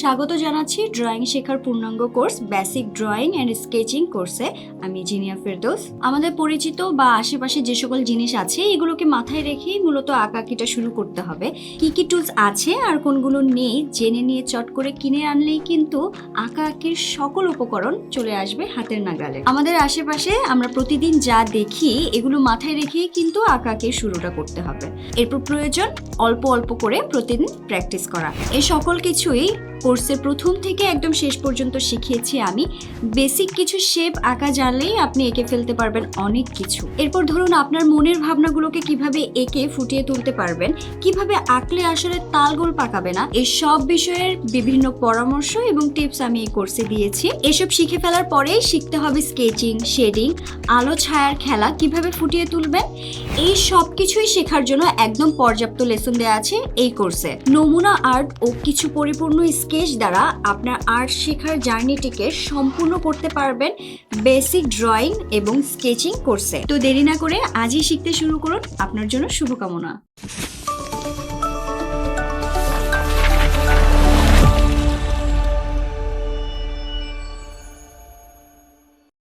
স্বাগত জানাচ্ছি ড্রয়িং শেখার পূর্ণাঙ্গ course basic drawing and sketching কোর্সে। আমি জিনিয়া ফেরদৌস। আমাদের পরিচিত বা আশেপাশে যে সকল জিনিস আছে এগুলোকে মাথায় রেখেই মূলত আঁকাআঁকিটা শুরু করতে হবে। কি কি টুলস আছে আর কোনগুলো নেই জেনে নিয়ে চট করে কিনে আনলেই কিন্তু আঁকাআঁকির সকল উপকরণ চলে আসবে হাতের নাগালে। আমাদের আশেপাশে আমরা প্রতিদিন যা দেখি এগুলো মাথায় রেখেই কিন্তু আঁকাআঁকির শুরুটা করতে হবে। এরপর প্রয়োজন অল্প অল্প করে প্রতিদিন প্র্যাকটিস করা। এই সকল কিছুই কোর্সের প্রথম থেকে একদম শেষ পর্যন্ত শিখিয়েছি আমি। বেসিক কিছু শেপ আঁকা জানলেই আপনি এঁকে ফেলতে পারবেন অনেক কিছু। এরপর ধরুন আপনার মনের ভাবনাগুলোকে কিভাবে এঁকে ফুটিয়ে তুলতে পারবেন, কিভাবে আঁকলে আসলে তালগোল পাকাবে না, এই সব বিষয়ের বিভিন্ন পরামর্শ এবং টিপস আমি এই কোর্সে দিয়েছি। এসব শিখে ফেলার পরেই শিখতে হবে স্কেচিং, শেডিং, আলো ছায়ার খেলা কিভাবে ফুটিয়ে তুলবেন। এই সব কিছুই শেখার জন্য একদম পর্যাপ্ত লেসন দেওয়া আছে এই কোর্সে। নমুনা আর্ট ও কিছু পরিপূর্ণ স্কেচ দ্বারা আপনার আর্ট শেখার জার্নিটিকে সম্পূর্ণ করতে পারবেন বেসিক ড্রয়িং এবং স্কেচিং কোর্সে। তো দেরি না করে আজই শিখতে শুরু করুন। আপনার জন্য শুভকামনা।